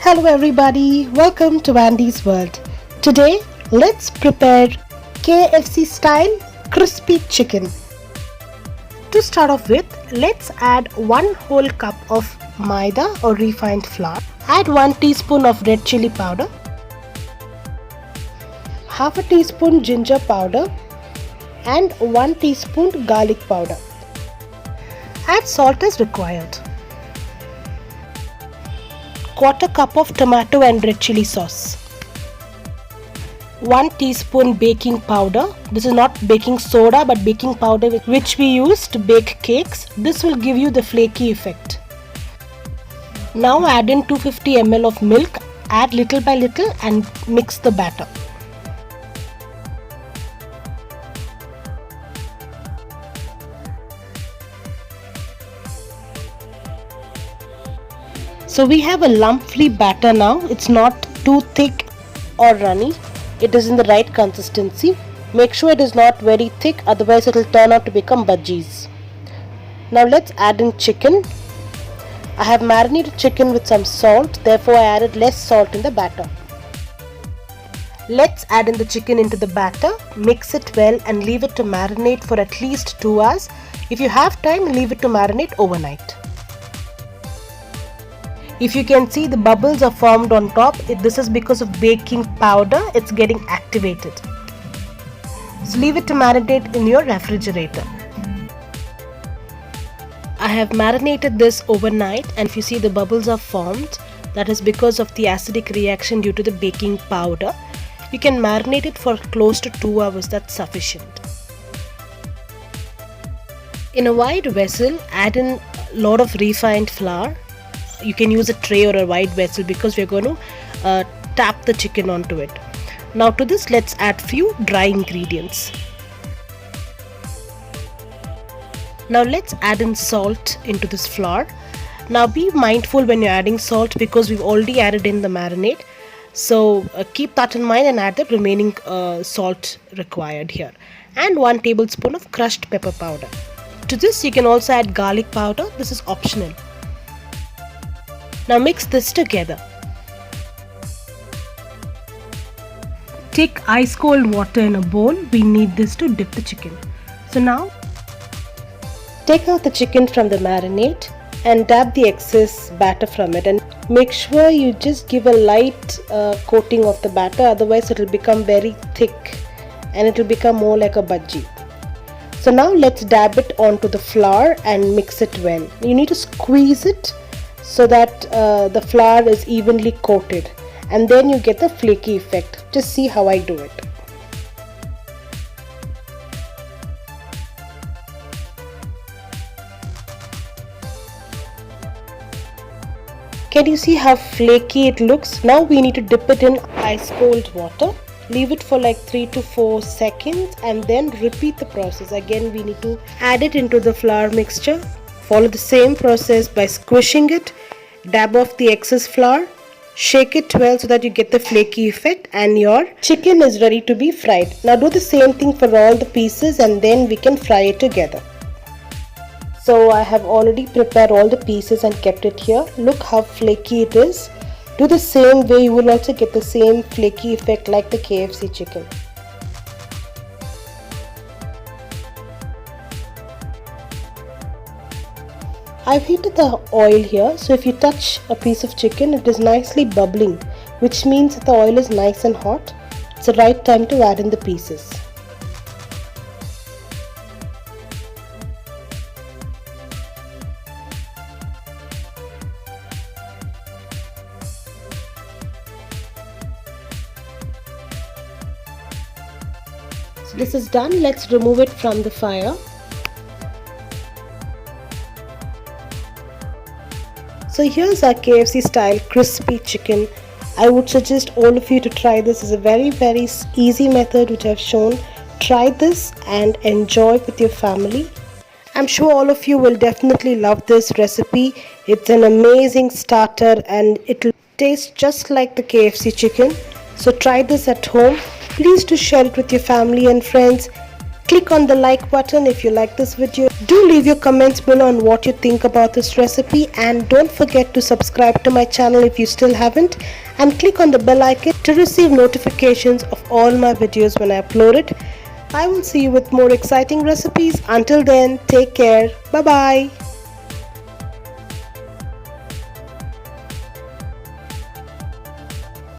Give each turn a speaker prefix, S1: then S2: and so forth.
S1: Hello everybody, welcome to Andy's World. Today, let's prepare KFC style crispy chicken. To start off with, let's add 1 whole cup of maida or refined flour. Add 1 teaspoon of red chili powder, half a teaspoon ginger powder and 1 teaspoon garlic powder. Add salt as required. Quarter cup of tomato and red chili sauce. 1 teaspoon baking powder. This is not baking soda but baking powder which we use to bake cakes. This will give you the flaky effect. Now add in 250 ml of milk. Add little by little and mix the batter. So we have a lump-free batter now. It's not too thick or runny. It is in the right consistency. Make sure it is not very thick, otherwise it will turn out to become budgies. Now let's add in chicken. I have marinated chicken with some salt, therefore I added less salt in the batter. Let's add in the chicken into the batter, mix it well and leave it to marinate for at least 2 hours. If you have time, leave it to marinate overnight. If you can see, the bubbles are formed on top. This is because of baking powder. It's getting activated. So leave it to marinate in your refrigerator. I have marinated this overnight, and if you see the bubbles are formed, that is because of the acidic reaction due to the baking powder. You can marinate it for close to 2 hours. That's sufficient. In a wide vessel, add in a lot of refined flour. You can use a tray or a wide vessel because we are going to tap the chicken onto it. Now to this, let's add few dry ingredients. Now let's add in salt into this flour. Now be mindful when you're adding salt because we've already added in the marinade. So keep that in mind and add the remaining salt required here. And 1 tablespoon of crushed pepper powder. To this you can also add garlic powder. This is optional. Now mix this together. Take ice cold water in a bowl. We need this to dip the chicken. So now take out the chicken from the marinade and dab the excess batter from it, and make sure you just give a light coating of the batter, otherwise it will become very thick and it will become more like a budgie. So now let's dab it onto the flour and mix it well. You need to squeeze it so that the flour is evenly coated, and then you get the flaky effect. Just see how I do it. Can you see how flaky it looks? Now we need to dip it in ice cold water. Leave it for like 3 to 4 seconds and then repeat the process. Again we need to add it into the flour mixture. Follow the same process by squishing it, dab off the excess flour, shake it well so that you get the flaky effect, and your chicken is ready to be fried. Now do the same thing for all the pieces and then we can fry it together. So I have already prepared all the pieces and kept it here. Look how flaky it is. Do the same way, you will also get the same flaky effect like the KFC chicken. I've heated the oil here, so if you touch a piece of chicken, it is nicely bubbling, which means that the oil is nice and hot. It's the right time to add in the pieces. So this is done. Let's remove it from the fire. So here's our KFC style crispy chicken. I would suggest all of you to try this. It's a very easy method which I've shown. Try this and enjoy with your family. I'm sure all of you will definitely love this recipe. It's an amazing starter and it will taste just like the KFC chicken. So try this at home. Please do share it with your family and friends. Click on the like button if you like this video. Do leave your comments below on what you think about this recipe, and don't forget to subscribe to my channel if you still haven't, and click on the bell icon to receive notifications of all my videos when I upload it. I will see you with more exciting recipes. Until then, take care. Bye bye.